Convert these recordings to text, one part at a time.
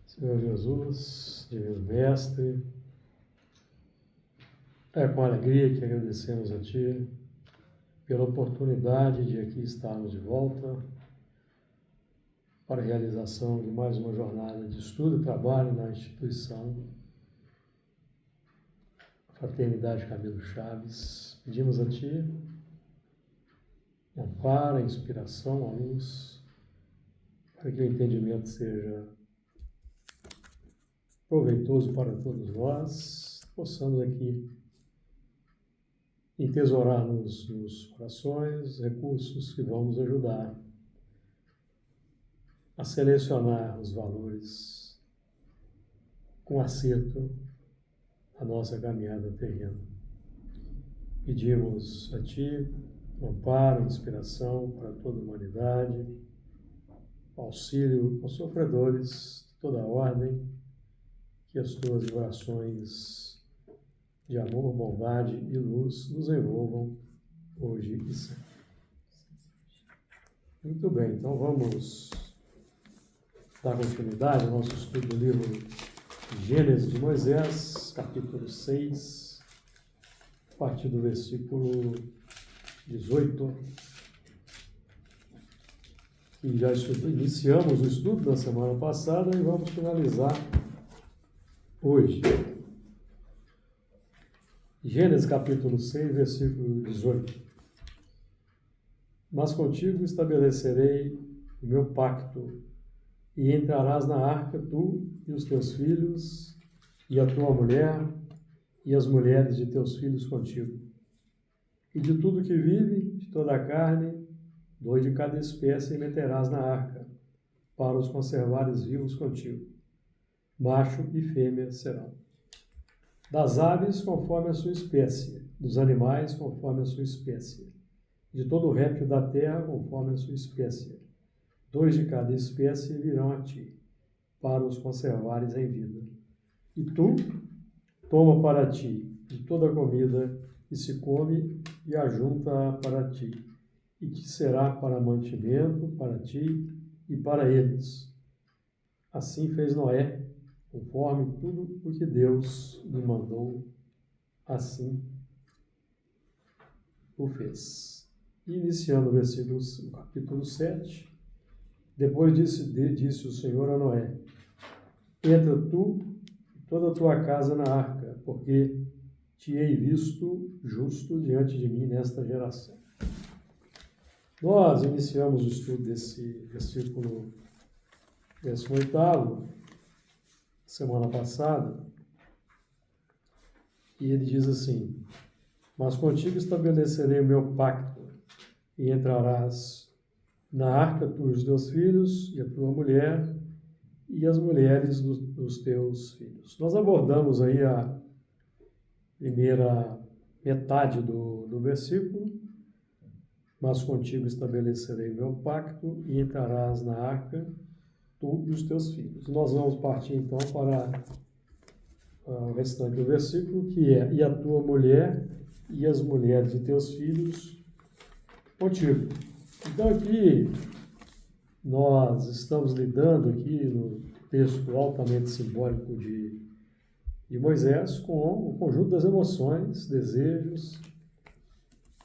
Senhor Jesus, Divino Mestre, é com alegria que agradecemos a Ti pela oportunidade de aqui estarmos de volta para a realização de mais uma jornada de estudo e trabalho na instituição Fraternidade Camilo Chaves. Pedimos a Ti amparo, inspiração, a luz, para que o entendimento seja proveitoso para todos nós, possamos aqui entesourar nos corações recursos que vão nos ajudar a selecionar os valores com acerto a nossa caminhada terrena. Pedimos a Ti amparo, inspiração para toda a humanidade, auxílio aos sofredores de toda a ordem, que as Tuas vibrações de amor, bondade e luz nos envolvam hoje e sempre. Muito bem, então vamos dar continuidade ao nosso estudo do livro Gênesis de Moisés, capítulo 6, a partir do versículo 18, que já iniciamos o estudo da semana passada e vamos finalizar hoje. Gênesis capítulo 6, versículo 18. Mas contigo estabelecerei o meu pacto, e entrarás na arca tu e os teus filhos, e a tua mulher, e as mulheres de teus filhos contigo. E de tudo que vive, de toda a carne, 2 de cada espécie meterás na arca, para os conservares vivos contigo. Macho e fêmea serão. Das aves, conforme a sua espécie, dos animais, conforme a sua espécie, de todo o réptil da terra, conforme a sua espécie. 2 de cada espécie virão a ti, para os conservares em vida. E tu, toma para ti de toda a comida que se come e ajunta-a para ti, e te será para mantimento, para ti e para eles. Assim fez Noé, conforme tudo o que Deus lhe mandou, assim o fez. Iniciando o capítulo 7, depois disse o Senhor a Noé: entra tu e toda a tua casa na arca, porque te hei visto justo diante de mim nesta geração. Nós iniciamos o estudo desse versículo 18º, semana passada, e ele diz assim: mas contigo estabelecerei o meu pacto, e entrarás na arca tu e os teus filhos, e a tua mulher, e as mulheres dos teus filhos. Nós abordamos aí a primeira metade do versículo: mas contigo estabelecerei o meu pacto, e entrarás na arca tu e os teus filhos. Nós vamos partir então para o restante do versículo, que é: e a tua mulher e as mulheres de teus filhos contigo. Então aqui nós estamos lidando aqui no texto altamente simbólico de Moisés com o conjunto das emoções, desejos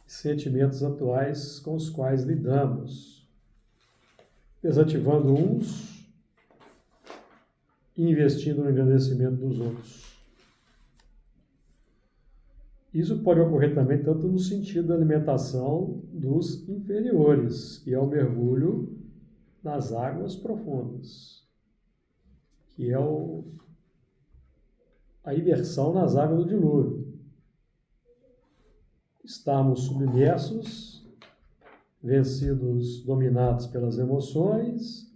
e sentimentos atuais com os quais lidamos, desativando uns e investindo no engrandecimento dos outros. Isso pode ocorrer também tanto no sentido da alimentação dos inferiores, que é o mergulho nas águas profundas, que é a imersão nas águas do dilúvio. Estarmos submersos, vencidos, dominados pelas emoções,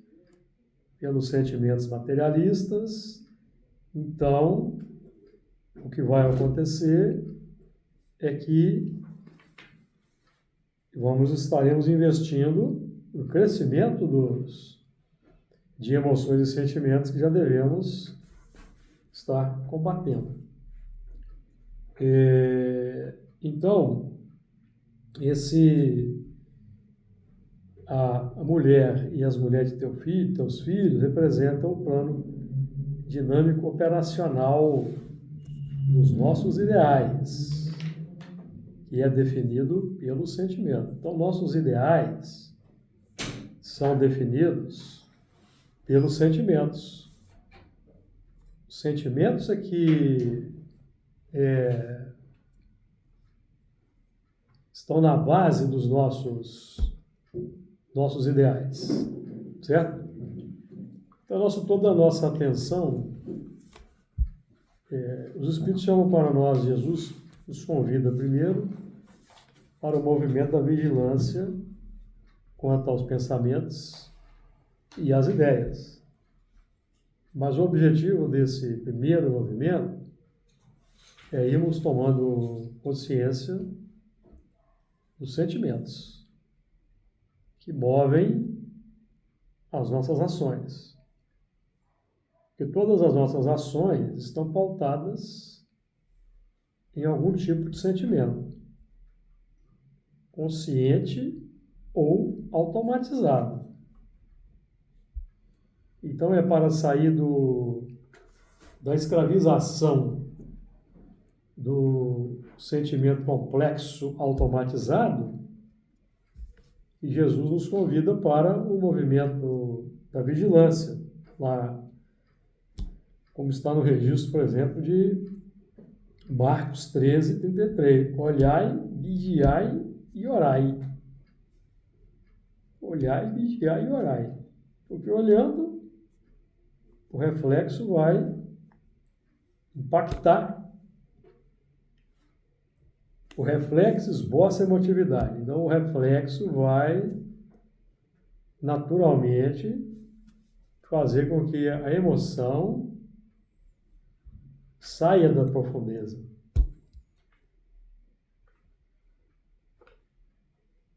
pelos sentimentos materialistas. Então, o que vai acontecer é que estaremos investindo no crescimento de emoções e sentimentos que já devemos estar combatendo. Então, a mulher e as mulheres de teus filhos representam o plano dinâmica operacional dos nossos ideais, que é definido pelo sentimento. Então, nossos ideais são definidos pelos sentimentos. Os sentimentos é que estão na base dos nossos ideais, certo? Então, toda a nossa atenção, os Espíritos chamam para nós, Jesus nos convida primeiro para o movimento da vigilância quanto aos pensamentos e às ideias. Mas o objetivo desse primeiro movimento é irmos tomando consciência dos sentimentos que movem as nossas ações. Porque todas as nossas ações estão pautadas em algum tipo de sentimento, consciente ou automatizado. Então, é para sair da escravização do sentimento complexo automatizado, e Jesus nos convida para o movimento da vigilância, lá, como está no registro, por exemplo, de Marcos 13, 33. Olhai, vigiai e orai. Olhai, vigiai e orai. Porque olhando, o reflexo vai impactar. O reflexo esboça a emotividade. Então, o reflexo vai, naturalmente, fazer com que a emoção saia da profundeza.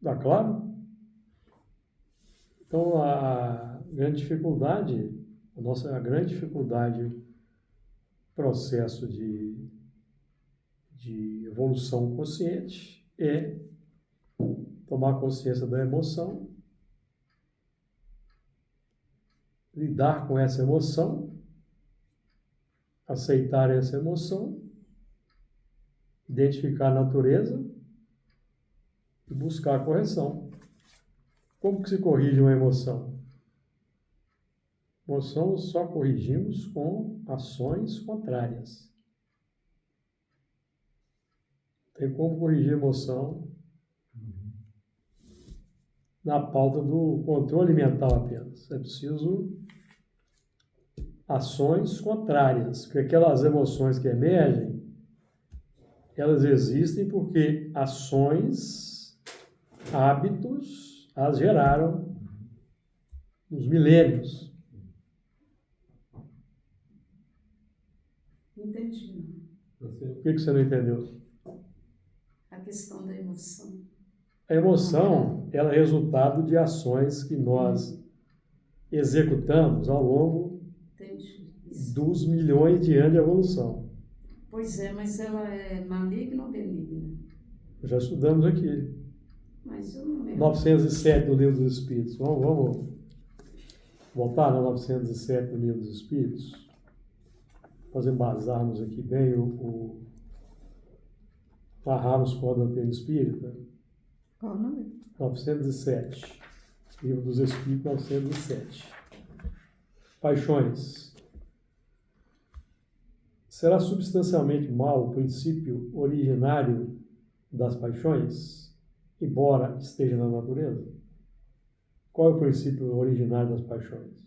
Tá claro? Então, a grande dificuldade processo de evolução consciente é tomar consciência da emoção, lidar com essa emoção, aceitar essa emoção, identificar a natureza e buscar a correção. Como que se corrige uma emoção? Emoção só corrigimos com ações contrárias. Tem como corrigir a emoção na pauta do controle mental apenas. É preciso ações contrárias, porque aquelas emoções que emergem, elas existem porque ações, hábitos, as geraram nos milênios. Entendi. Por que você não entendeu? A questão da emoção. A emoção, ela é resultado de ações que nós executamos ao longo dos milhões de anos de evolução. Pois é, mas ela é maligna ou benigna? Já estudamos aqui. Mas eu não lembro. 907 do Livro dos Espíritos. Vamos voltar no 907 do Livro dos Espíritos? Nós embasarmos aqui bem amarrarmos com a doutrina espírita. Qual o nome? 907. Livro dos Espíritos, 907. Paixões. Será substancialmente mal o princípio originário das paixões, embora esteja na natureza? Qual é o princípio originário das paixões?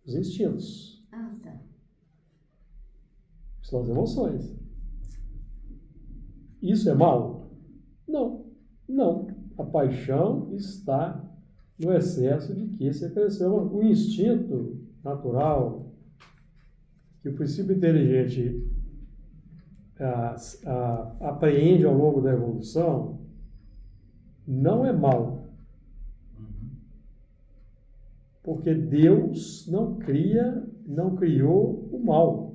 Os instintos. Ah, tá. São as emoções. Isso é mal? Não. Não. A paixão está no excesso de que se cresceu. O instinto natural, que o princípio inteligente apreende ao longo da evolução, não é mal. Porque Deus não criou o mal.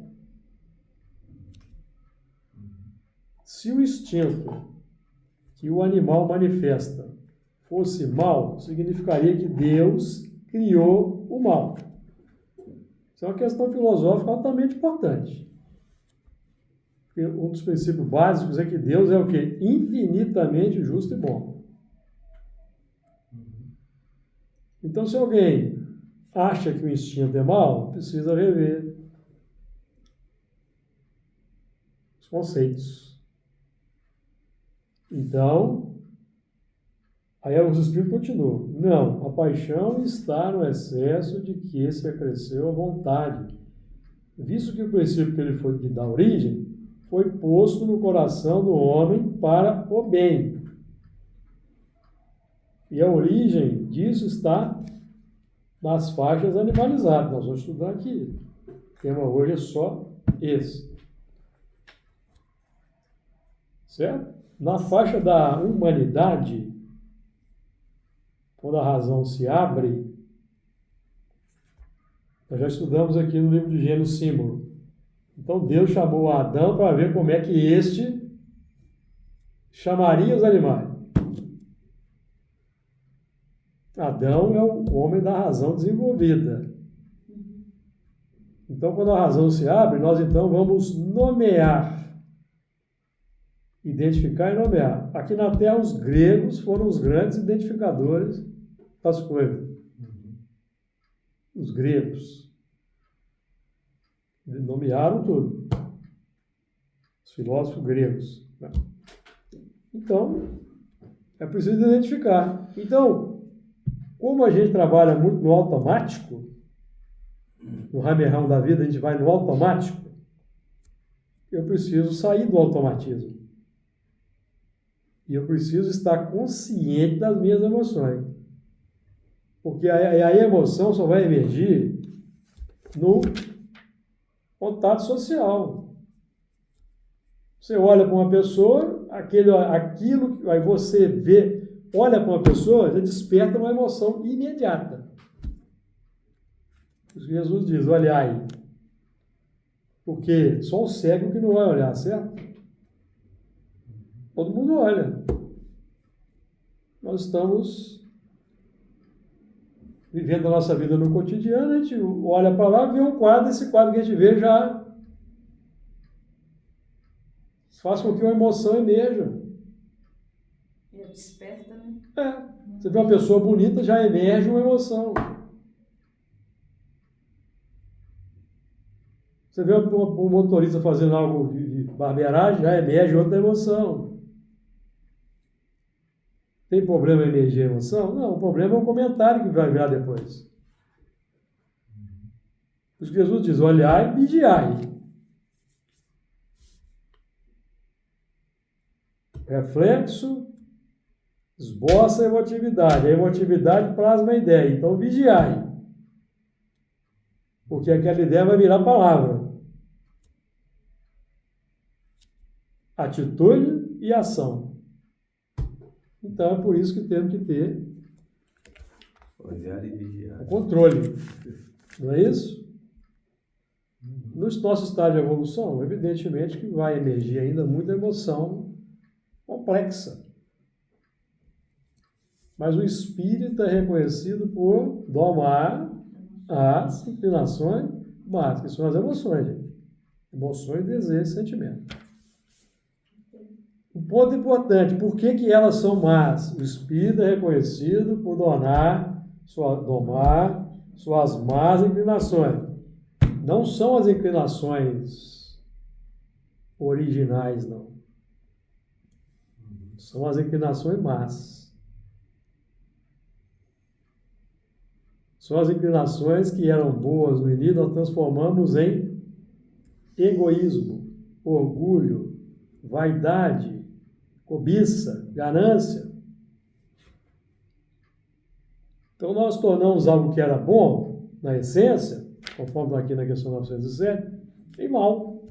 Se o instinto que o animal manifesta fosse mal, significaria que Deus criou o mal. Isso é uma questão filosófica altamente importante. Porque um dos princípios básicos é que Deus é o quê? Infinitamente justo e bom. Então, se alguém acha que o instinto é mau, precisa rever os conceitos. Então, aí os Espíritos continuam. Não, a paixão está no excesso de que se acresceu a vontade, visto que o princípio que ele foi que dá origem foi posto no coração do homem para o bem. E a origem disso está nas faixas animalizadas. Nós vamos estudar aqui. O tema hoje é só esse. Certo? Na faixa da humanidade, quando a razão se abre, nós já estudamos aqui no livro de Gênesis símbolo. Então Deus chamou Adão para ver como é que este chamaria os animais. Adão é o homem da razão desenvolvida. Então, quando a razão se abre, nós então vamos nomear. Identificar e nomear. Aqui na Terra, os gregos foram os grandes identificadores das coisas. Os gregos. Nomearam tudo. Os filósofos gregos. Então, é preciso identificar. Então, como a gente trabalha muito no automático, no ramerrão da vida, a gente vai no automático, eu preciso sair do automatismo. E eu preciso estar consciente das minhas emoções. Porque a emoção só vai emergir no contato social. Você olha para uma pessoa, aquilo, aí você vê, olha para uma pessoa, já desperta uma emoção imediata. Jesus diz, olhai. Porque só o cego que não vai olhar, certo? Todo mundo olha. Nós estamos vivendo a nossa vida no cotidiano, a gente olha para lá, vê um quadro, esse quadro que a gente vê já faz com que uma emoção emerja. Ele desperta, né? Você vê uma pessoa bonita, já emerge uma emoção. Você vê um motorista fazendo algo de barbeiragem, já emerge outra emoção. Tem problema em emergir a emoção? Não, o problema é o comentário que vai virar depois. Por isso que Jesus diz, olhai e vigiai. Reflexo esboça a emotividade. A emotividade plasma a ideia. Então, vigiai. Porque aquela ideia vai virar palavra. Atitude e ação. Então, é por isso que temos que ter olhar e vigiar. O controle. Não é isso? No nosso estado de evolução, evidentemente que vai emergir ainda muita emoção complexa. Mas o espírito é reconhecido por domar as inclinações básicas, que são as emoções, gente. Emoções, desejos e sentimentos. Um ponto importante, por que elas são más? O espírito é reconhecido por domar suas más inclinações. Não são as inclinações originais, não. São as inclinações más. São as inclinações que eram boas no início, nós transformamos em egoísmo, orgulho, vaidade, cobiça, ganância. Então nós tornamos algo que era bom, na essência, conforme está aqui na questão 907, em mal.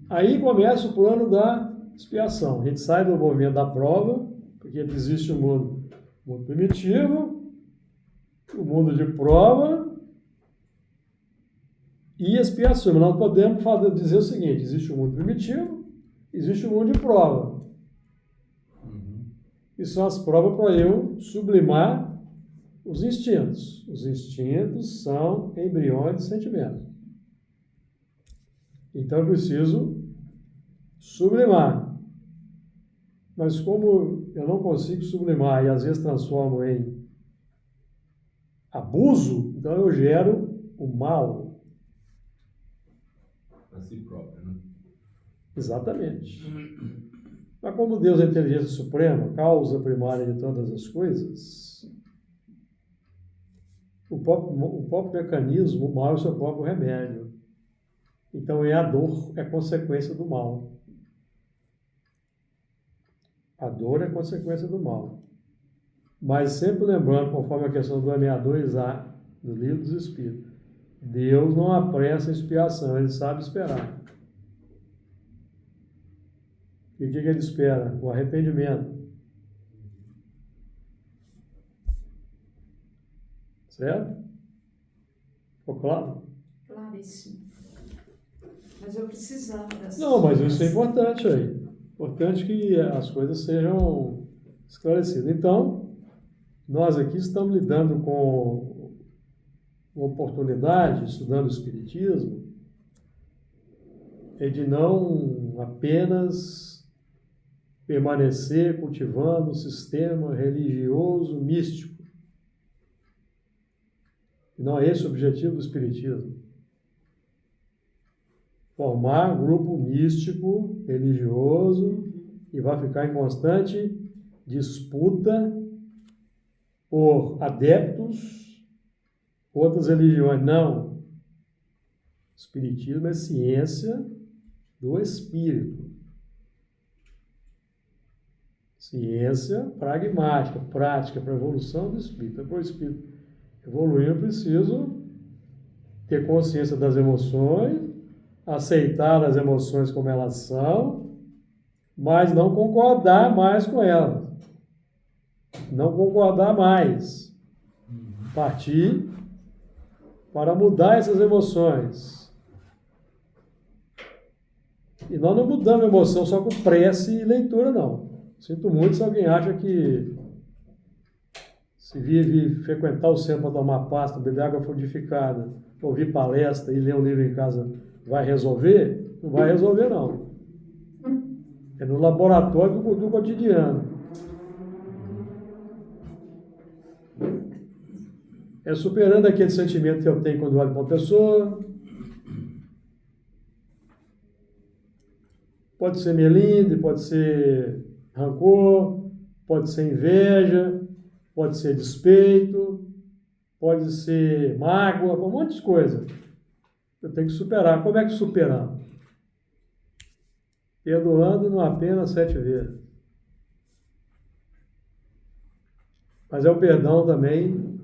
Aí começa o plano da expiação. A gente sai do movimento da prova, porque existe um mundo primitivo, o mundo de prova e expiação. Mas nós podemos dizer o seguinte, existe um mundo primitivo, existe um mundo de prova. E são as provas para eu sublimar Os instintos. Os instintos são embriões de sentimento. Então eu preciso sublimar. Mas como eu não consigo sublimar e às vezes transformo em abuso, então eu gero o mal. A si próprio, né? Exatamente. Mas como Deus é a inteligência suprema, causa primária de todas as coisas, o próprio mecanismo, o mal é o seu próprio remédio. Então a dor é consequência do mal. A dor é consequência do mal. Mas sempre lembrando, conforme a questão do 62A, do Livro dos Espíritos, Deus não apressa a expiação, Ele sabe esperar. E o que Ele espera? O arrependimento. Certo? Ficou claro? Claríssimo. Mas eu precisava dessa Não, mas isso é explicação. importante aí. Importante que as coisas sejam esclarecidas. Então, nós aqui estamos lidando com uma oportunidade, estudando o Espiritismo, de não apenas permanecer cultivando um sistema religioso místico. E não é esse o objetivo do Espiritismo. Formar um grupo místico, religioso, e vai ficar em constante disputa por adeptos, outras religiões. Não. O Espiritismo é ciência do espírito. Ciência pragmática, prática para a evolução do espírito. Para o espírito evoluir, eu preciso ter consciência das emoções, aceitar as emoções como elas são, mas não concordar mais com elas. Não concordar mais. Partir para mudar essas emoções. E nós não mudamos a emoção só com prece e leitura, não. Sinto muito se alguém acha que se vir frequentar o centro para tomar pasta, beber água frutificada, ouvir palestra e ler um livro em casa vai resolver? Não vai resolver, não. É no laboratório do cotidiano. É superando aquele sentimento que eu tenho quando olho para uma pessoa. Pode ser melindre, pode ser rancor, pode ser inveja, pode ser despeito, pode ser mágoa, um monte de coisa. Eu tenho que superar. Como é que superamos? Perdoando não apenas 7 vezes. Mas é o perdão também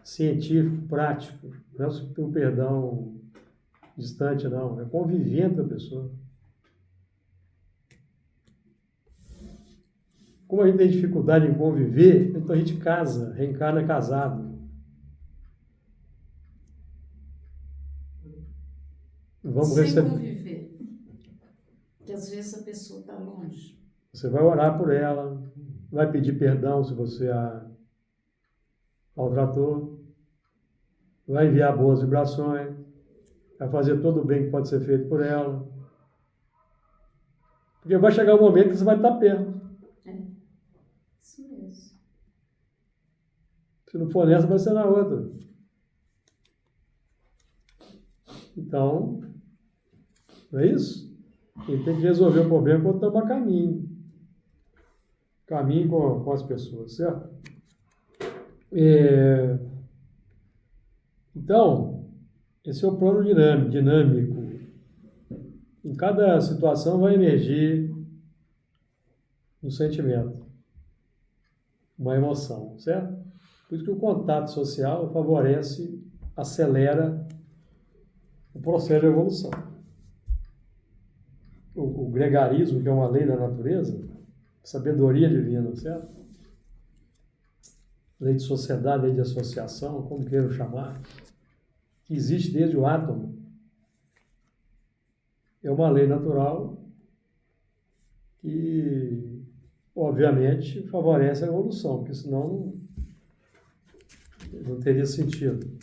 científico, prático. Não é um perdão distante, não. É convivendo com a pessoa. Como a gente tem dificuldade em conviver, então a gente casa, reencarna casado. Vamos Sem receber. conviver. Porque às vezes a pessoa está longe. Você vai orar por ela, vai pedir perdão se você a maltratou, vai enviar boas vibrações, vai fazer todo o bem que pode ser feito por ela. Porque vai chegar um momento que você vai estar perto. Isso mesmo. Se não for nessa, vai ser na outra. Então, não é isso? Ele tem que resolver o problema quando toma caminho. Caminho com as pessoas, certo? Então, esse é o plano dinâmico. Em cada situação vai emergir um sentimento, uma emoção, certo? Por isso que o contato social favorece, acelera o processo de evolução. O gregarismo, que é uma lei da natureza, sabedoria divina, certo? Lei de sociedade, lei de associação, como queiram chamar, que existe desde o átomo. É uma lei natural que, obviamente, favorece a evolução, porque senão Não teria sentido.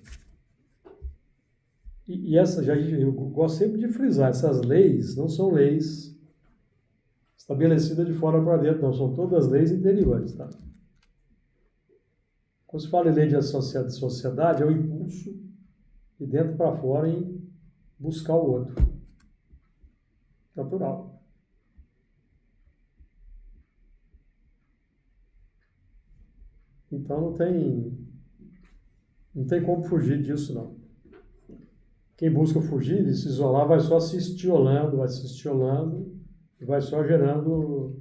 E essa, eu gosto sempre de frisar, essas leis não são leis estabelecidas de fora para dentro, não, são todas leis interiores, tá? Quando se fala em lei de sociedade, é o impulso de dentro para fora em buscar o outro. Natural. Então não tem como fugir disso, não. Quem busca fugir e se isolar vai só se estiolando e vai só gerando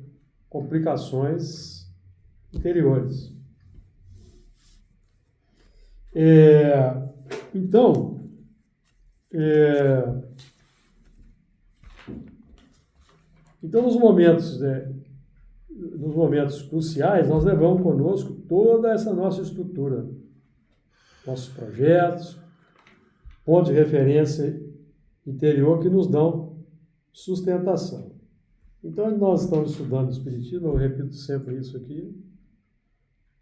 complicações interiores. Então, nos momentos cruciais, nós levamos conosco toda essa nossa estrutura, nossos projetos, pontos de referência interior que nos dão sustentação. Então, nós estamos estudando o Espiritismo, eu repito sempre isso aqui,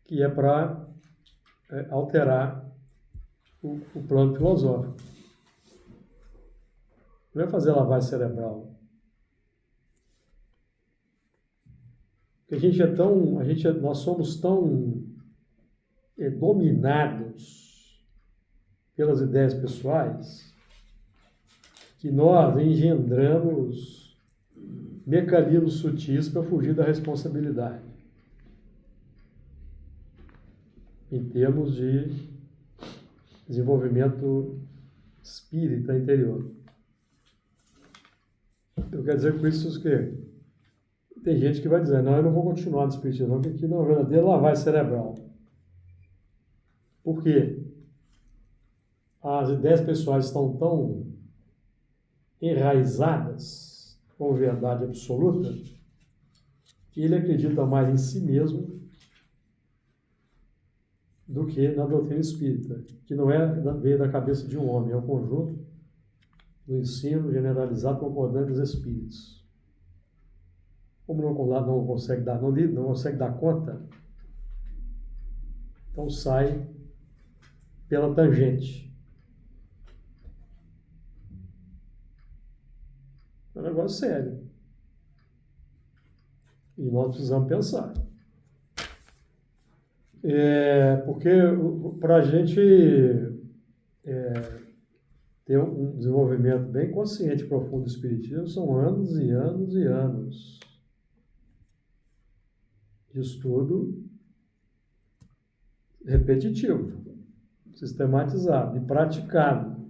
que é para alterar o plano filosófico. Não é fazer lavagem cerebral. Porque nós somos tão dominados pelas ideias pessoais que nós engendramos mecanismos sutis para fugir da responsabilidade em termos de desenvolvimento espírita interior. Eu quero dizer com isso que tem gente que vai dizer, não, eu não vou continuar no espiritismo, não, porque aqui não é verdadeira lavagem cerebral. Por quê? As ideias pessoais estão tão enraizadas com verdade absoluta que ele acredita mais em si mesmo do que na doutrina espírita, que não veio da cabeça de um homem, é um conjunto do ensino generalizado concordante dos espíritos. Como não consegue dar conta, então sai pela tangente. É um negócio sério. E nós precisamos pensar. Porque para a gente ter um desenvolvimento bem consciente e profundo do espiritismo, são anos e anos e anos de estudo repetitivo, sistematizado e praticado.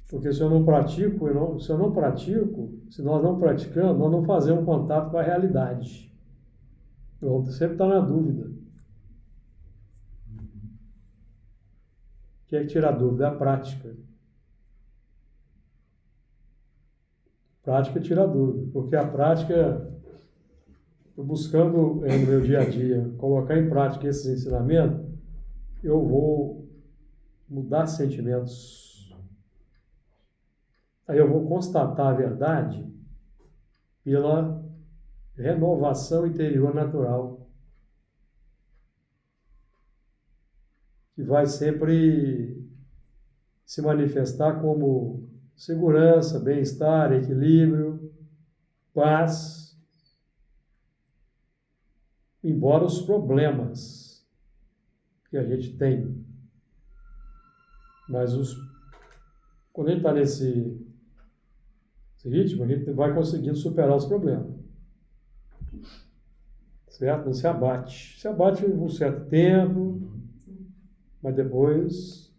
Porque se nós não praticamos, nós não fazemos contato com a realidade. Vamos sempre estar na dúvida. O que é que tira a dúvida? É a prática. Prática tira a dúvida, porque a prática, eu buscando no meu dia a dia colocar em prática esses ensinamentos, eu vou mudar sentimentos. Aí eu vou constatar a verdade pela renovação interior natural, que vai sempre se manifestar como segurança, bem-estar, equilíbrio, paz, embora os problemas que a gente tem, mas quando a gente está nesse ritmo, a gente vai conseguindo superar os problemas. Certo? Não se abate. Se abate um certo tempo, mas depois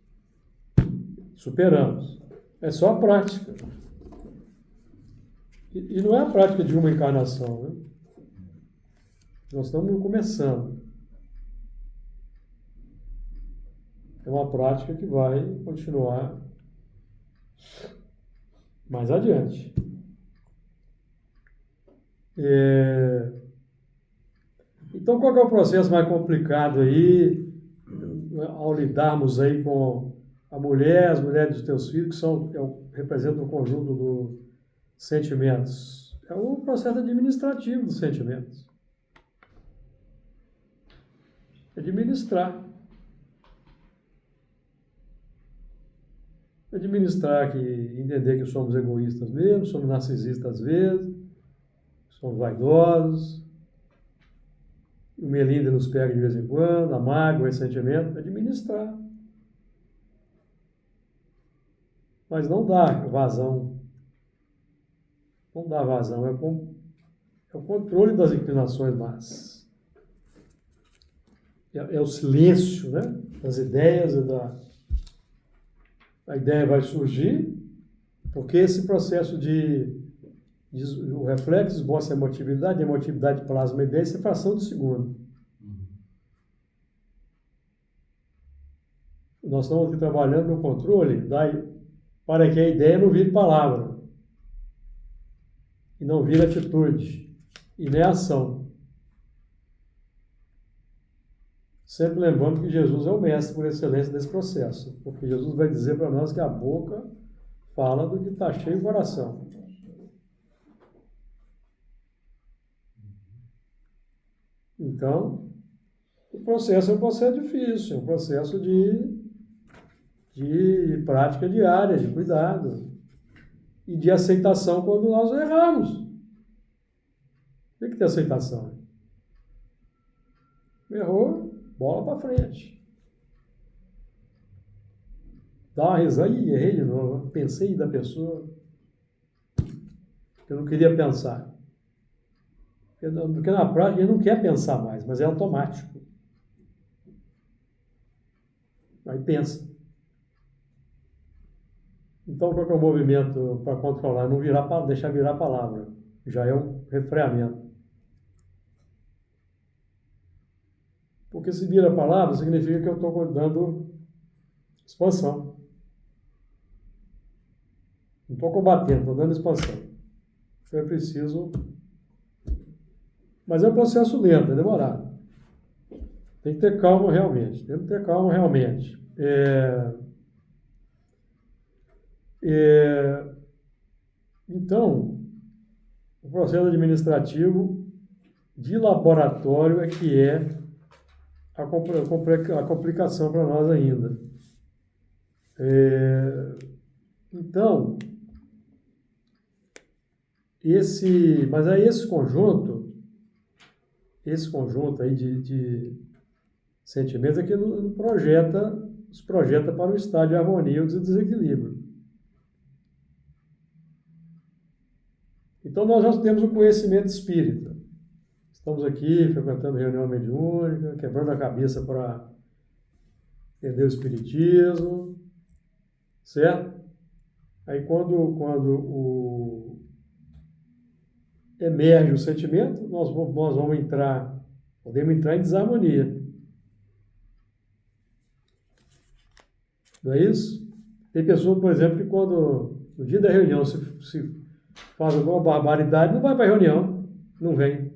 superamos. É só a prática. E não é a prática de uma encarnação, né? Nós estamos começando. É uma prática que vai continuar mais adiante. Então, qual que é o processo mais complicado aí, ao lidarmos aí com a mulher, as mulheres dos teus filhos, que representam o conjunto dos sentimentos? É o processo administrativo dos sentimentos. É Administrar. Administrar, que entender que somos egoístas mesmo, somos narcisistas às vezes, somos vaidosos, o melindre nos pega de vez em quando, a mágoa, o ressentimento. Administrar. Mas não dá vazão. Não dá vazão, é o controle das inclinações más. É o silêncio, né? Das ideias, a ideia vai surgir, porque esse processo o reflexo esboça a emotividade plasma a ideia, isso é fração de segundo. Nós estamos aqui trabalhando no controle para que a ideia não vire palavra, e não vire atitude, e nem ação. Sempre lembrando que Jesus é o mestre por excelência desse processo, porque Jesus vai dizer para nós que a boca fala do que está cheio o coração. Então, o processo é um processo difícil, é um processo de prática diária, de cuidado e de aceitação quando nós erramos. Tem que ter aceitação. Errou, bola para frente. Dá uma risada, errei de novo, pensei da pessoa. Eu não queria pensar. Porque na prática ele não quer pensar mais, mas é automático. Aí pensa. Então, qual que é o movimento para controlar? Não deixar virar a palavra. Já é um refreamento. Porque se vira a palavra, significa que eu estou dando expansão. Não estou combatendo, estou dando expansão. Então é preciso... Mas é um processo lento, é demorado. Tem que ter calma realmente. Então, o processo administrativo de laboratório é que é a complicação para nós ainda. Então, mas aí esse conjunto aí de sentimentos é que nos projeta para o estado de harmonia ou de desequilíbrio. Então, nós já temos o conhecimento espírita. Estamos aqui frequentando reunião mediúnica, quebrando a cabeça para entender o espiritismo, certo? Aí, quando emerge o sentimento, nós podemos entrar em desarmonia. Não é isso? Tem pessoas, por exemplo, que no dia da reunião se faz alguma barbaridade, não vai para a reunião, não vem.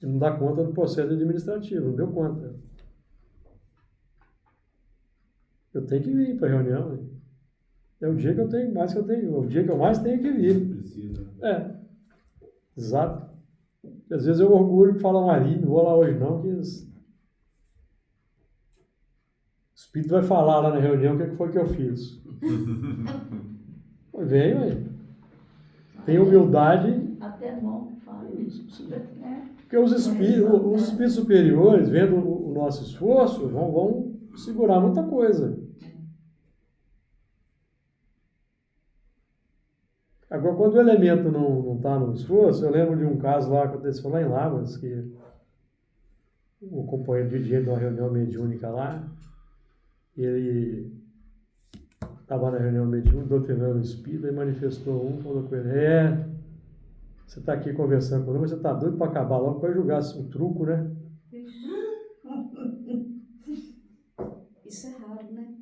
Ele não dá conta do processo administrativo, não deu conta. Eu tenho que vir para a reunião. É o dia que eu mais tenho que vir. Precisa. Exato. Às vezes eu orgulho de falar não vou lá hoje não, que o Espírito vai falar lá na reunião o que foi que eu fiz. Venho aí. Tem humildade. Até bom que fala. Porque os espíritos superiores, vendo o nosso esforço, vão segurar muita coisa. Agora, quando o elemento não está no esforço, eu lembro de um caso lá que aconteceu lá em Lavras, que o companheiro dirigente de uma reunião mediúnica lá, ele estava na reunião mediúnica, doutrinando o espírito, e manifestou falou com ele, você está aqui conversando comigo, mas você está doido para acabar logo, para julgar o truco, né? Isso é raro, né?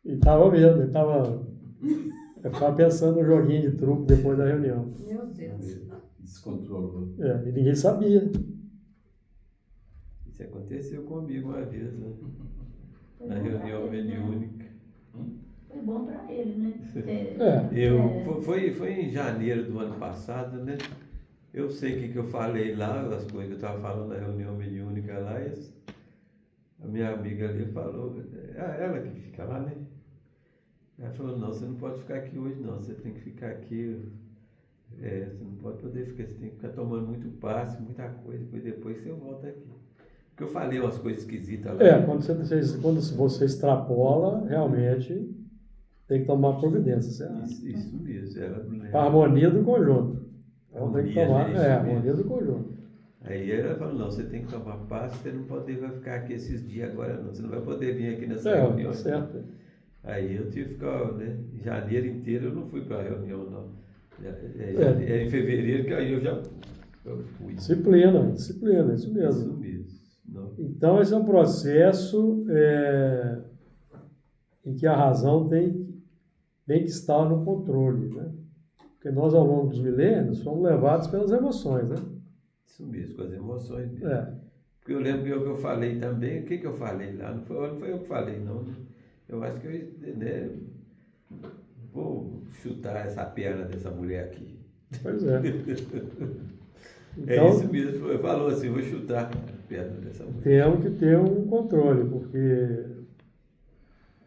E estava mesmo, ele estava pensando no joguinho de truco depois da reunião. Meu Deus. Descontrolou. E ninguém sabia. Isso aconteceu comigo uma vez, né? Na reunião mediúnica. Foi bom para ele, né? Foi em janeiro do ano passado, né? Eu sei o que eu falei lá, as coisas que eu estava falando na reunião mediúnica lá, a minha amiga ali falou, ela que fica lá, né? Ela falou, não, você não pode ficar aqui hoje não, você tem que ficar aqui, você não pode poder ficar, você tem que ficar tomando muito passe, muita coisa, depois você volta aqui. Porque eu falei umas coisas esquisitas lá. Quando você extrapola, realmente tem que tomar providência. Isso mesmo, Para a harmonia do conjunto. Então tem que tomar isso harmonia do conjunto. Aí ela falou, não, você tem que tomar passe, você não vai ficar aqui esses dias agora não, você não vai poder vir aqui nessa reunião. Tá certo. Aí eu tive que ficar, né, em janeiro inteiro eu não fui para a reunião não. Era em fevereiro que aí eu fui. Disciplina, isso mesmo. Isso mesmo. Não. Então esse é um processo em que a razão tem que estar no controle, né? Porque nós ao longo dos milênios fomos levados pelas emoções, né? Isso mesmo, com as emoções mesmo. Porque eu lembro que eu falei também, o que eu falei lá? Não foi eu que falei, não. Eu acho que eu vou chutar essa perna dessa mulher aqui. Pois é. Então, é isso mesmo, falou assim, vou chutar a perna dessa mulher. Temos que ter um controle, porque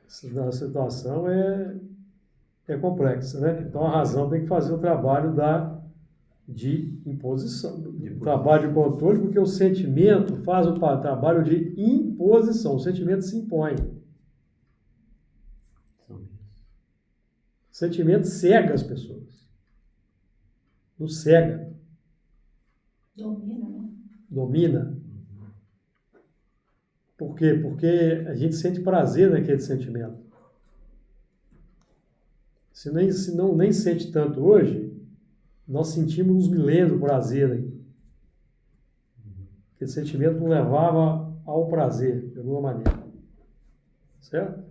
a situação é complexa, né? Então a razão tem que fazer o trabalho de imposição, o trabalho de controle, porque o sentimento faz o trabalho de imposição, o sentimento se impõe. O sentimento cega as pessoas. Nos cega. Domina, né? Domina. Por quê? Porque a gente sente prazer naquele sentimento. Se nem sente tanto hoje, nós sentimos nos milênios o prazer. Aquele sentimento nos levava ao prazer, de alguma maneira. Certo?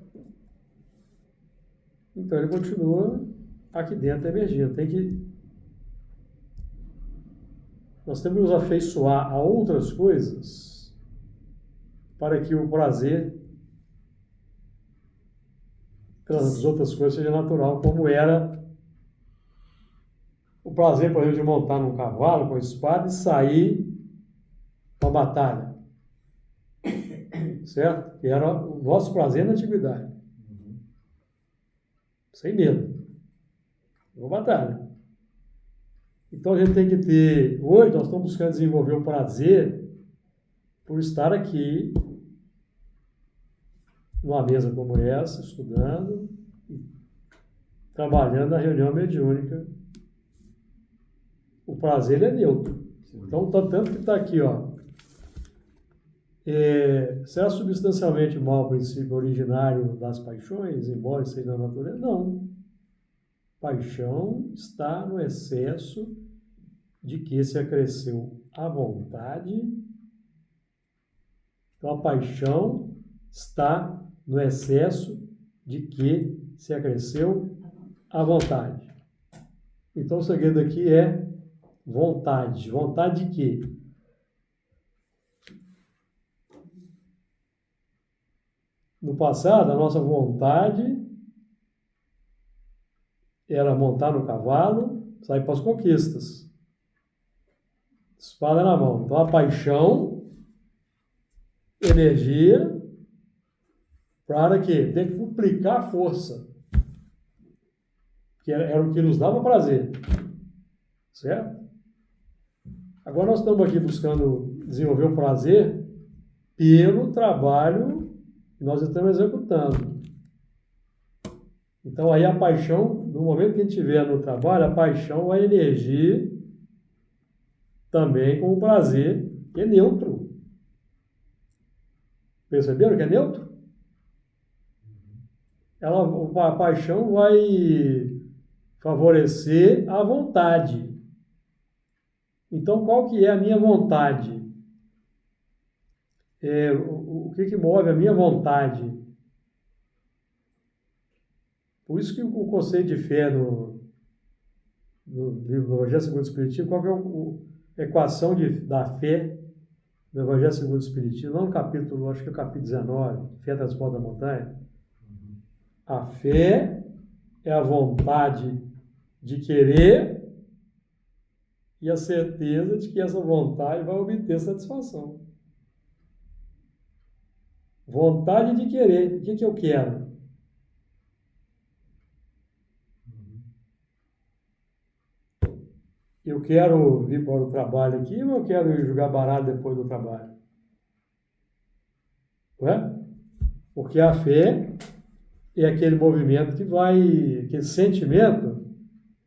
Então ele continua aqui dentro emergindo. Nós temos que nos afeiçoar a outras coisas para que o prazer pelas outras coisas seja natural, como era o prazer, por exemplo, de montar num cavalo com a espada e sair para a batalha. Certo? Que era o nosso prazer na antiguidade. Sem medo. Uma batalha. Então a gente tem que ter... Hoje nós estamos buscando desenvolver o prazer por estar aqui numa mesa como essa, estudando, trabalhando na reunião mediúnica. O prazer é neutro. Então, tanto que está aqui, ó. Será substancialmente mal o princípio originário das paixões, embora seja da natureza? Não. Paixão está no excesso de que se acresceu a vontade. Então, a paixão está no excesso de que se acresceu a vontade. Então, o segredo aqui é vontade. Vontade de quê? No passado, a nossa vontade era montar no cavalo, sair para as conquistas. Espada na mão. Então, a paixão, energia, para quê? Tem que duplicar a força. Que era o que nos dava prazer. Certo? Agora nós estamos aqui buscando desenvolver o prazer pelo trabalho que nós estamos executando. Então aí a paixão, no momento que a gente estiver no trabalho, a paixão vai emergir também com o prazer, que é neutro. Perceberam que é neutro? A paixão vai favorecer a vontade. Então, qual que é a minha vontade? O que move a minha vontade? Por isso que o conceito de fé no livro do Evangelho segundo o Espiritismo, qual que é a equação da fé no Evangelho segundo o Espiritismo? Lá no capítulo, acho que é o capítulo 19, Fé Transporta da Montanha. A fé é a vontade de querer e a certeza de que essa vontade vai obter satisfação. Vontade de querer. O que eu quero? Eu quero vir para o trabalho aqui ou eu quero ir jogar baralho depois do trabalho? Não é? Porque a fé é aquele movimento que vai, aquele sentimento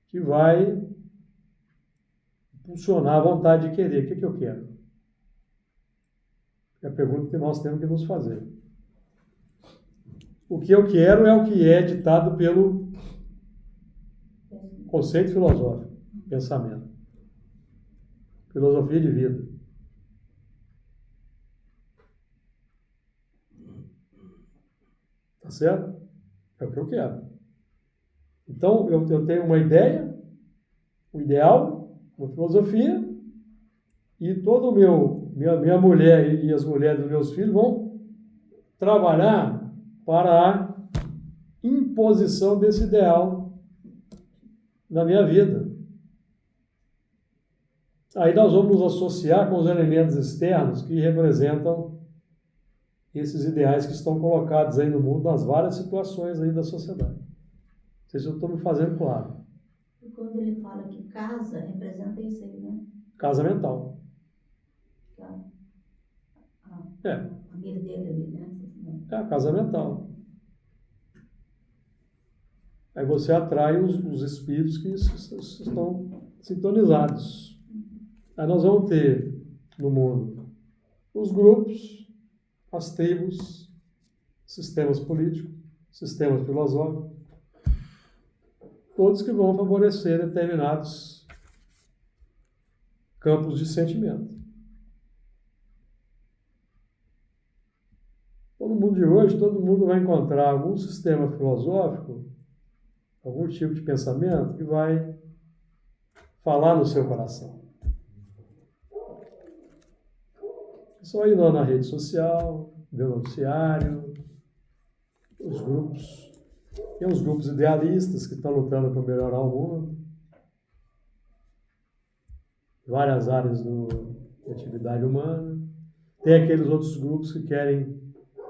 que vai impulsionar a vontade de querer. O que eu quero? É a pergunta que nós temos que nos fazer. O que eu quero é o que é ditado pelo conceito filosófico, pensamento, filosofia de vida. Tá certo? É o que eu quero. Então, eu tenho uma ideia, um ideal, uma filosofia, e todo minha mulher e as mulheres dos meus filhos vão trabalhar para a imposição desse ideal na minha vida. Aí nós vamos nos associar com os elementos externos que representam esses ideais que estão colocados aí no mundo, nas várias situações aí da sociedade. Não sei se eu estou me fazendo claro. E quando ele fala que casa, representa isso aí, né? Casa mental. A mira dele ali, né? É a casa mental. Aí você atrai os espíritos que estão sintonizados. Aí nós vamos ter no mundo os grupos, as tribos, sistemas políticos, sistemas filosóficos, todos que vão favorecer determinados campos de sentimento. No mundo de hoje, todo mundo vai encontrar algum sistema filosófico, algum tipo de pensamento que vai falar no seu coração. É só ir lá na rede social, ver o noticiário, os grupos. Tem os grupos idealistas que estão lutando para melhorar o mundo. Várias áreas da atividade humana. Tem aqueles outros grupos que querem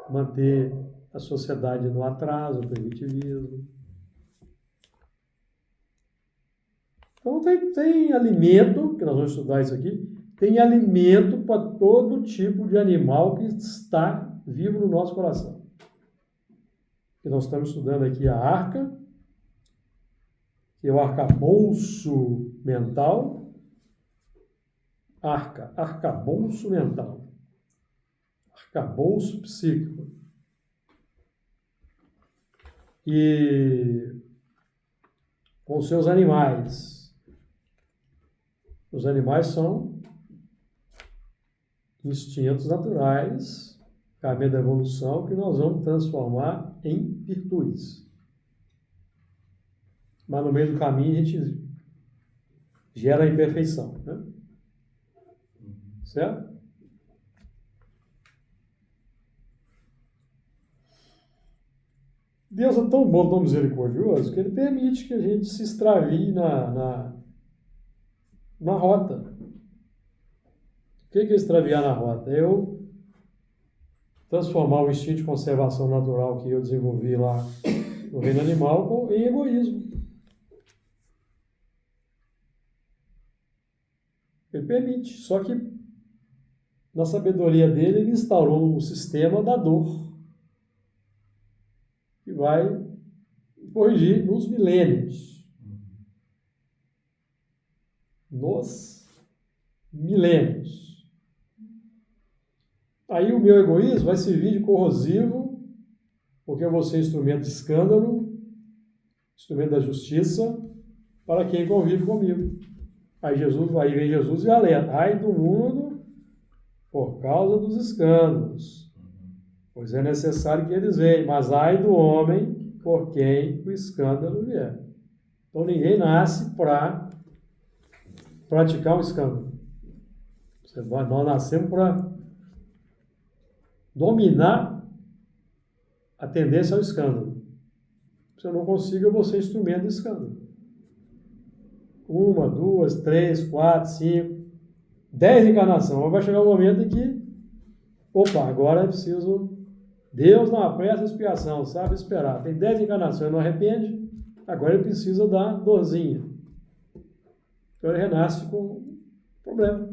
manter a sociedade no atraso, o primitivismo. Então tem alimento, que nós vamos estudar isso aqui, tem alimento para todo tipo de animal que está vivo no nosso coração. E nós estamos estudando aqui a arca, que é o arcabouço mental. Arcabouço mental. Arcabouço psíquico. E com os seus animais. Os animais são instintos naturais, caminho da evolução, que nós vamos transformar em virtudes. Mas no meio do caminho a gente gera a imperfeição, né? Certo? Deus é tão bom, tão misericordioso, que Ele permite que a gente se extravie na rota. O que é extraviar na rota? É eu transformar o instinto de conservação natural que eu desenvolvi lá no reino animal em egoísmo. Ele permite, só que na sabedoria dele, ele instaurou um sistema da dor que vai corrigir nos milênios. Nos milênios. Aí o meu egoísmo vai servir de corrosivo, porque eu vou ser instrumento de escândalo, instrumento da justiça, para quem convive comigo. Aí vem Jesus e alerta: ai do mundo por causa dos escândalos, pois é necessário que eles venham, mas ai do homem por quem o escândalo vier. Então ninguém nasce para praticar um escândalo. Nós nascemos para dominar a tendência ao escândalo. Se eu não consigo, eu vou ser instrumento de escândalo. uma, duas, três, quatro, cinco, 10 encarnações. Mas vai chegar um momento em que, opa, agora é preciso. Deus não apressa a expiação, sabe esperar. Tem 10 encarnações, não arrepende, agora ele precisa dar dorzinha. Então ele renasce com problema.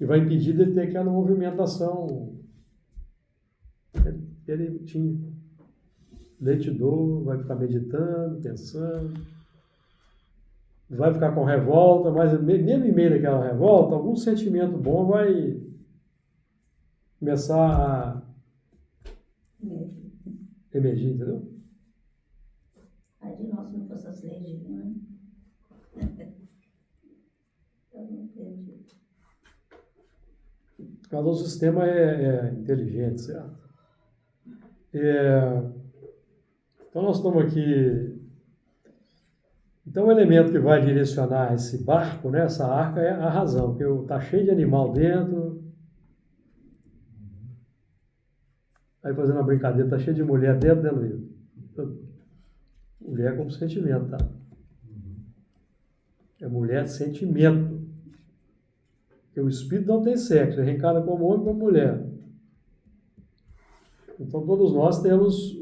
E vai impedir de ter aquela movimentação. Ele tinha. Leite dor, vai ficar meditando, pensando. Vai ficar com revolta, mas mesmo em meio daquela revolta, algum sentimento bom vai começar a emergir, entendeu? Ai de nós, se não fosse as leis divinas. Eu não perdi. Mas o sistema é inteligente, certo? Então nós estamos aqui. Então o elemento que vai direcionar esse barco, né, essa arca, é a razão, porque está cheio de animal dentro. Aí fazendo uma brincadeira, está cheio de mulher dentro do livro. Mulher como sentimento, tá? É mulher de sentimento. Porque o espírito não tem sexo, ele reencarna como homem e como mulher. Então todos nós temos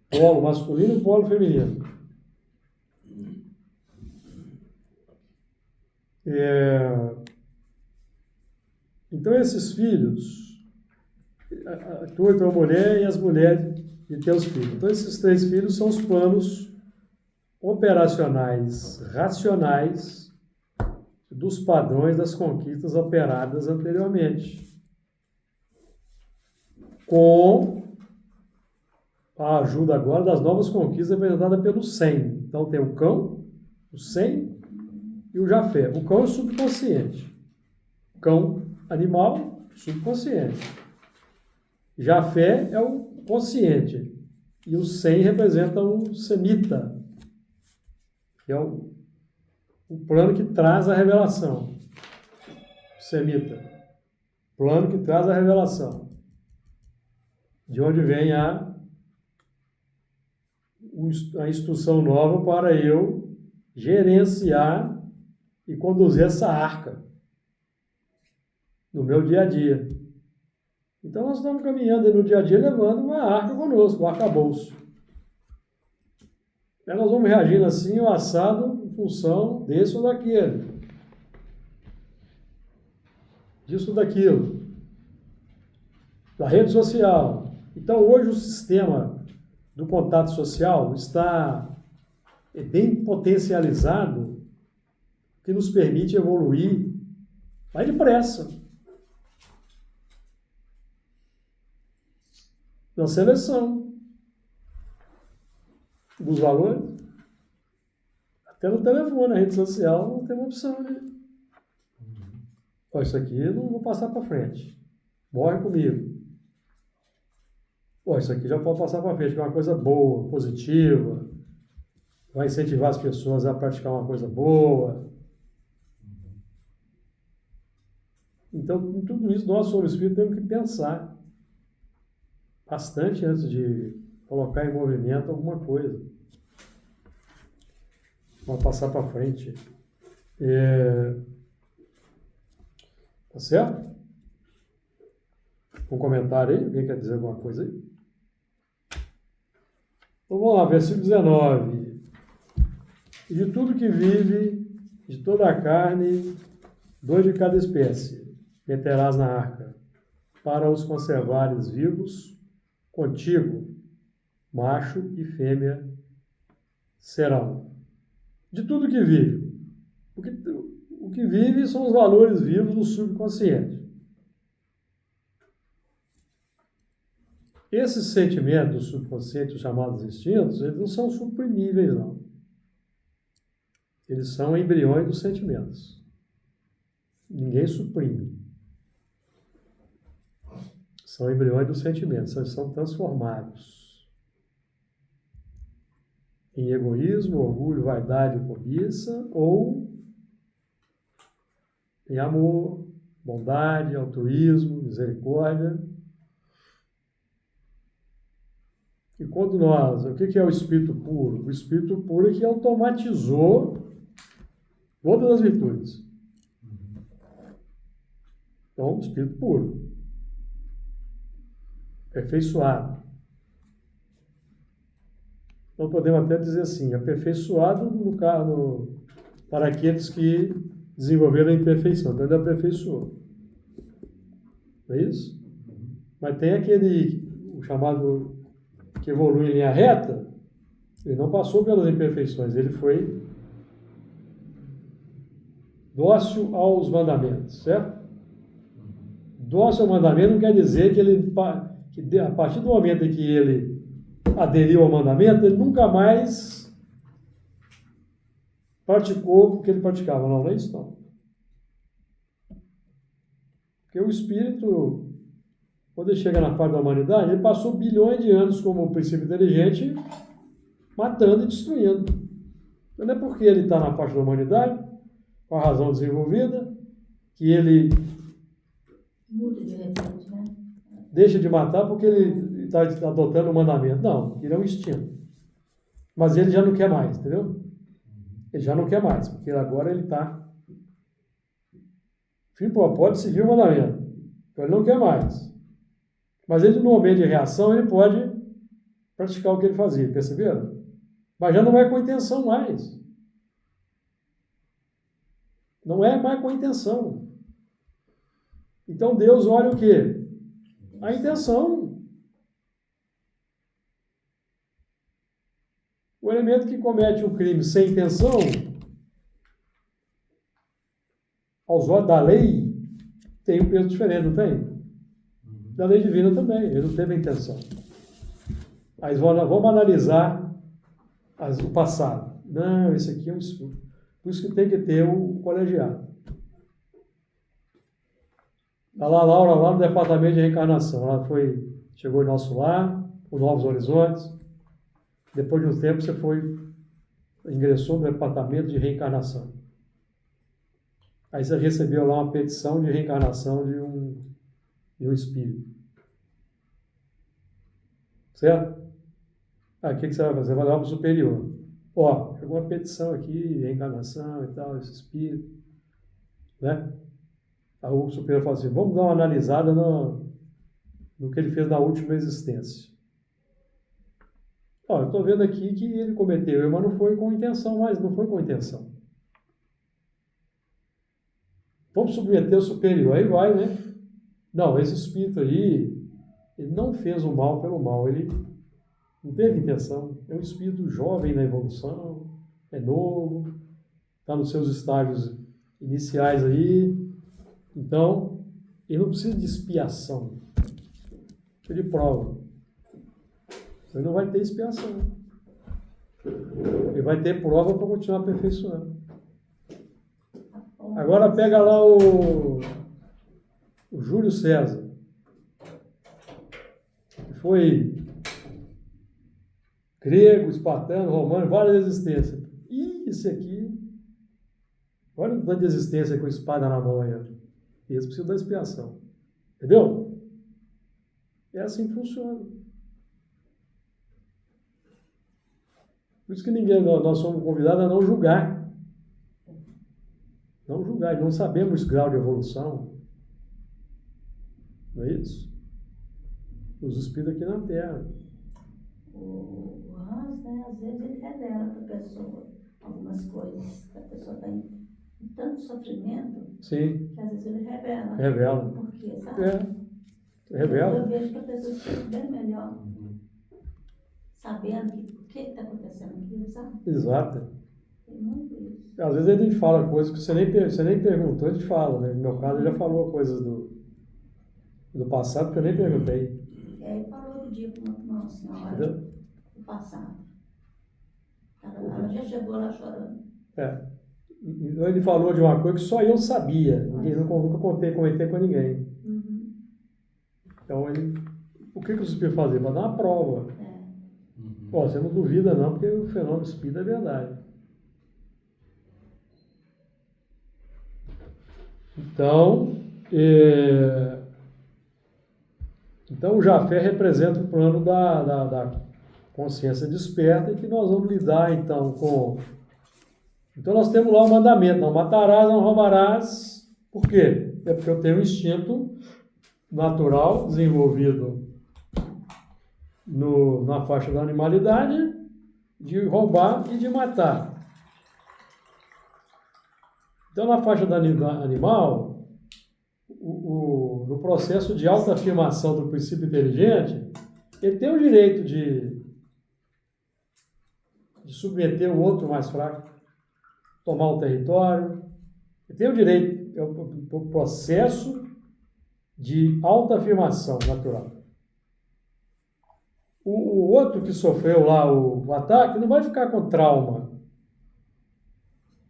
polo masculino e polo feminino. Então esses filhos, tu e tua mulher e as mulheres e teus filhos. Então esses 3 filhos são os planos operacionais, racionais dos padrões das conquistas operadas anteriormente. Com a ajuda agora das novas conquistas apresentadas pelo SEM. Então tem o cão, o SEM e o Jafé. O cão é o subconsciente. O cão animal, subconsciente. Jafé é o consciente. E o SEM representa o semita, que é o plano que traz a revelação. Semita. Plano que traz a revelação. De onde vem a instrução nova para eu gerenciar e conduzir essa arca no meu dia a dia. Então nós estamos caminhando no dia a dia levando uma arca conosco, o arcabouço. Aí nós vamos reagindo assim, o assado, em função desse ou daquele. Disso ou daquilo. Da rede social. Então hoje o sistema do contato social está bem potencializado, que nos permite evoluir mais depressa. Na seleção dos valores, até no telefone, na rede social, não tem uma opção de isso aqui eu não vou passar para frente. Morre comigo. Isso aqui já pode passar para frente, que é uma coisa boa, positiva, vai incentivar as pessoas a praticar uma coisa boa. Então, em tudo isso, nós, como espírito, temos que pensar bastante antes de colocar em movimento alguma coisa. Vamos passar para frente. Tá certo? Um comentário aí? Alguém quer dizer alguma coisa aí? Então vamos lá, versículo 19. De tudo que vive, de toda a carne, 2 de cada espécie, meterás na arca, para os conservares vivos contigo, macho e fêmea serão. De tudo que vive. O que vive são os valores vivos do subconsciente. Esses sentimentos do subconsciente, os chamados instintos, eles não são suprimíveis, não. Eles são embriões dos sentimentos. Ninguém suprime. São embriões dos sentimentos, eles são transformados em egoísmo, orgulho, vaidade e cobiça, ou em amor, bondade, altruísmo, misericórdia. E quando nós... O que é o Espírito puro? O Espírito puro é que automatizou todas as virtudes. Então, Espírito puro. Aperfeiçoado. Então, podemos até dizer assim, aperfeiçoado para aqueles que desenvolveram a imperfeição. Então, ele aperfeiçoou. Não é isso? Mas tem o chamado, que evolui em linha reta, ele não passou pelas imperfeições, ele foi dócil aos mandamentos, certo? Dócil ao mandamento não quer dizer que a partir do momento em que ele aderiu ao mandamento, ele nunca mais praticou o que ele praticava. Não, não é isso não. Porque o Espírito, quando ele chega na parte da humanidade, ele passou bilhões de anos como um princípio inteligente, matando e destruindo. Não é porque ele está na parte da humanidade, com a razão desenvolvida, que ele Muda de repente, né? deixa de matar porque ele está adotando o mandamento. Não, ele é um instinto. Mas ele já não quer mais, entendeu? Ele já não quer mais, porque agora ele está... pode seguir o mandamento. Então ele não quer mais. Mas ele, no momento de reação, ele pode praticar o que ele fazia, perceberam? Mas já não é com intenção mais. Não é mais com intenção. Então Deus olha o quê? A intenção. O elemento que comete o crime sem intenção, aos olhos da lei, tem um peso diferente, não tem? Da lei divina também, ele não teve a intenção. Aí vamos analisar o passado. Não, esse aqui é um estudo. Por isso que tem que ter o colegiado. Está lá a Laura, lá no departamento de reencarnação. Ela chegou em nosso lar, com Novos Horizontes. Depois de um tempo, você ingressou no departamento de reencarnação. Aí você recebeu lá uma petição de reencarnação de um espírito. Certo? Aí o que você vai fazer? Você vai levar para o superior. Ó, chegou uma petição aqui, reencarnação e tal, esse espírito. Né? Aí o superior fala assim, vamos dar uma analisada no que ele fez na última existência. Ó, eu estou vendo aqui que ele cometeu erro, mas não foi com intenção, Vamos submeter o superior, aí vai, né? Não, esse espírito aí, ele não fez o mal pelo mal, ele não teve intenção. É um espírito jovem na evolução, é novo, está nos seus estágios iniciais aí. Então, ele não precisa de expiação, precisa de prova. Ele não vai ter expiação. Ele vai ter prova para continuar aperfeiçoando. Agora pega lá o Júlio César, que foi grego, espartano, romano, várias existências. E esse aqui, olha o tanto de existência com espada na mão aí. Eles precisam da expiação. Entendeu? É assim que funciona. Por isso que nós somos convidados a não julgar. Não julgar, não sabemos o grau de evolução. Não é isso? Os espíritos aqui na Terra. O Hans, né, às vezes ele revela para a pessoa algumas coisas, que a pessoa está em tanto sofrimento, Sim. que às vezes ele revela. Revela. Por quê, sabe? Revela. Eu vejo que a pessoa fica bem melhor, sabendo o que está acontecendo aqui, sabe? Exato. Tem muito isso. Às vezes ele fala coisas que você nem perguntou, ele fala, né? No meu caso, ele já falou coisas do passado que eu nem perguntei. Ele falou outro dia para uma senhora Entendeu? do passado. Ela já chegou lá chorando. É. Então ele falou de uma coisa que só eu sabia. Nunca comentei com ninguém. Uhum. Então o que o espírito fazia? Para dar uma prova. É. Ó, você não duvida não, porque o fenômeno espírita é verdade. Então o Jafé representa o plano consciência desperta e que nós vamos lidar, então, com... Então, nós temos lá o mandamento, não matarás, não roubarás. Por quê? É porque eu tenho um instinto natural desenvolvido na faixa da animalidade de roubar e de matar. Então, na faixa da animal, no processo de autoafirmação do princípio inteligente, ele tem o direito de submeter o outro mais fraco, tomar o território. Ele tem o direito, é o processo de autoafirmação natural. O outro que sofreu lá o ataque não vai ficar com trauma.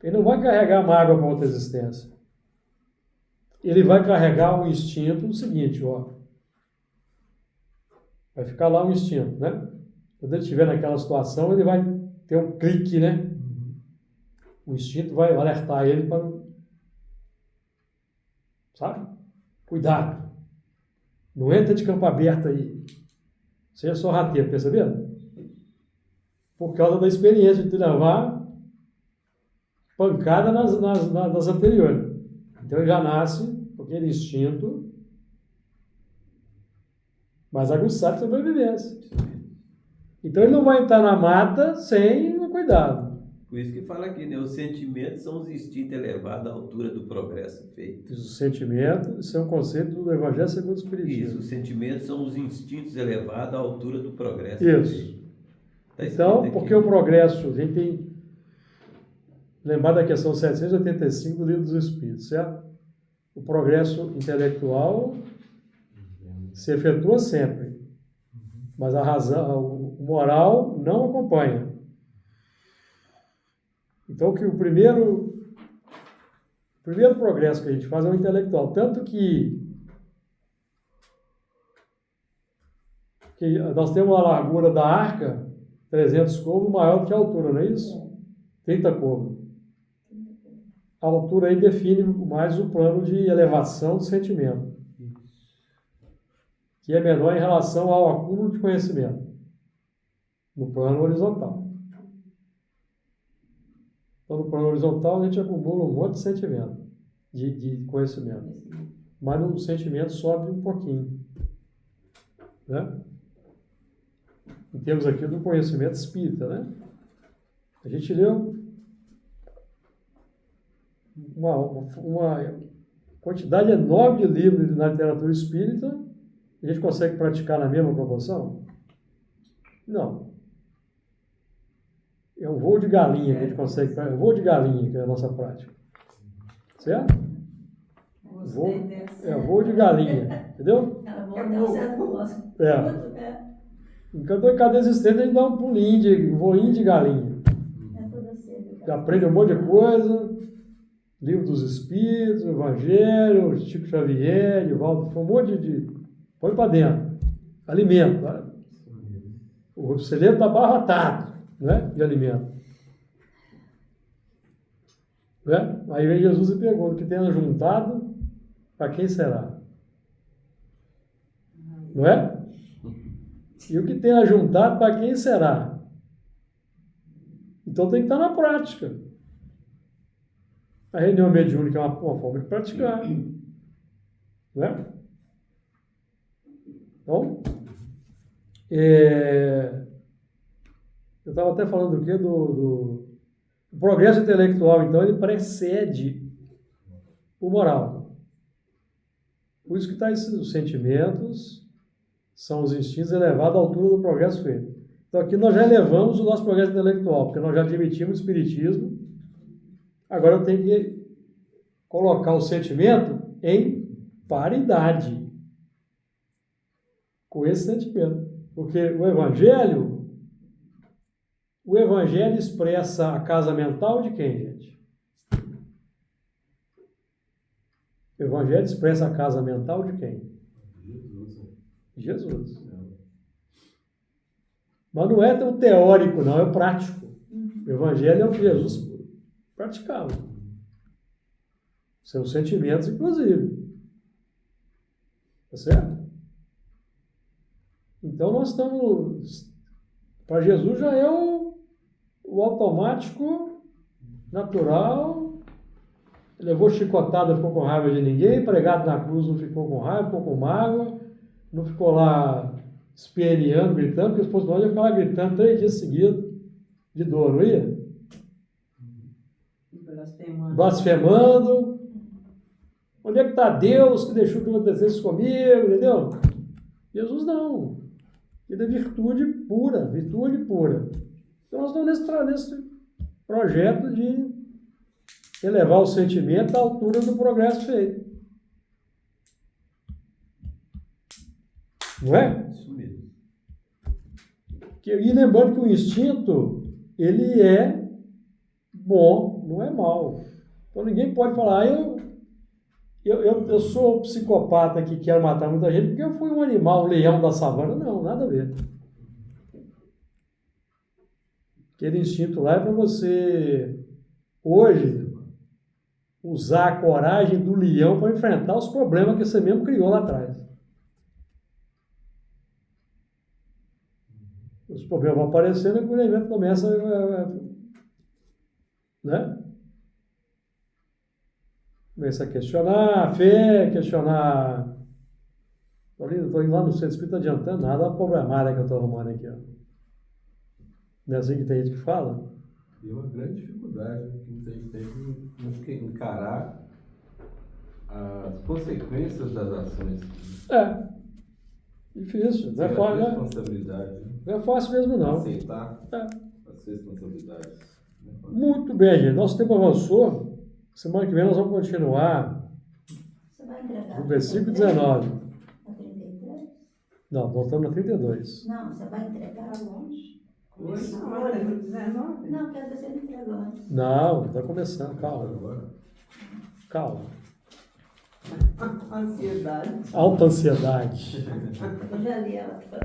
Ele não vai carregar mágoa para outra existência. Ele vai carregar um instinto, o seguinte, ó. Vai ficar lá um instinto, né? Quando ele estiver naquela situação, ele vai ter um clique, né? O instinto vai alertar ele para... Sabe? Cuidado. Não entra de campo aberto aí. Seja sorrateiro, percebendo? Por causa da experiência de te levar pancada nas anteriores. Então ele já nasce com aquele instinto mais aguçado de sobrevivência. Então ele não vai entrar na mata sem um cuidado. Por isso que fala aqui, né? Os sentimentos são os instintos elevados à altura do progresso feito. Os sentimentos, isso é um conceito do Evangelho segundo o Espiritismo. Isso, os sentimentos são os instintos elevados à altura do progresso Isso. feito. Tá Então, porque o progresso, a gente tem lembrar da questão 785 do Livro dos Espíritos, certo? O progresso intelectual se efetua sempre, mas a razão, o moral não acompanha. Então, o primeiro progresso que a gente faz é o intelectual, tanto que nós temos a largura da arca, 300 côvados, maior do que a altura, não é isso? 30 côvados. A altura aí define mais o plano de elevação do sentimento, que é menor em relação ao acúmulo de conhecimento, no plano horizontal. Então, no plano horizontal, a gente acumula um monte de sentimento, de conhecimento. Mas no sentimento sobe um pouquinho. Né? Em termos aqui do conhecimento espírita, né? A gente leu uma quantidade enorme de livros na literatura espírita. A gente consegue praticar na mesma proporção? Não. É um voo de galinha que a gente consegue, é um voo de galinha que é a nossa prática. Certo? É voo de galinha, entendeu? Enquanto cada existente a gente dá um pulinho, um voinho de galinha. Já aprende um monte de coisa, Livro dos Espíritos, Evangelho, Chico Xavier, Divaldo, um monte de... Põe para dentro. Alimento. Tá? O celeiro está abarrotado, né, de alimento. Né? Aí vem Jesus e pergunta: o que tenha juntado, para quem será? Não é? E o que tenha juntado, para quem será? Então tem que estar na prática. A reunião mediúnica é uma forma de praticar. Não é? Então, eu estava até falando do quê? Do progresso intelectual, então, ele precede o moral. Por isso que está os sentimentos, são os instintos elevados à altura do progresso feito. Então, aqui nós já elevamos o nosso progresso intelectual, porque nós já admitimos o espiritismo. Agora eu tenho que colocar o sentimento em paridade com esse sentimento. Porque o Evangelho expressa a casa mental de quem, gente? O Evangelho expressa a casa mental de quem? Jesus. Mas não é tão teórico, não, é prático. O Evangelho é o que Jesus praticava. Seus sentimentos, inclusive. Tá certo? Então, nós estamos Para Jesus já é o automático, natural. Levou chicotada, ficou com raiva de ninguém. Pregado na cruz, não ficou com raiva, ficou com mágoa. Não ficou lá esperneando, gritando, porque se fosse nós, ia ficar lá gritando 3 dias seguidos de dor, não ia? Blasfemando. Onde é que está Deus que deixou que acontecesse comigo, entendeu? Jesus não. Ele é virtude pura, virtude pura. Então nós estamos nesse projeto de elevar o sentimento à altura do progresso feito. Não é? Isso mesmo. E lembrando que o instinto, ele é bom, não é mau. Então ninguém pode falar, eu sou psicopata que quero matar muita gente porque eu fui um animal, um leão da savana. Não, nada a ver. Aquele instinto lá é para você, hoje, usar a coragem do leão para enfrentar os problemas que você mesmo criou lá atrás. Os problemas vão aparecendo e o evento começa né? Começa a questionar a fé, questionar. Estou indo lá no centro espírita adiantando nada, a problemática que eu estou arrumando aqui. Ó. Não é assim que tem gente que fala? E uma grande dificuldade que muita gente tem que encarar as consequências das ações. Difícil. Não é Ter a fácil, né? responsabilidade. Não é fácil mesmo, não. Aceitar as responsabilidades. Não é fácil. Muito bem, gente. Nosso tempo avançou. Semana que vem nós vamos continuar Você vai entregar? no versículo 19. A 33? Não, nós estamos na 32. Não, você vai entregar? Tá longe. Hoje, agora, no 19. Não, quero ver se ele entregou antes. Não, está começando. Calma, Agora, calma. Ansiedade. Alta ansiedade. Eu já li ela.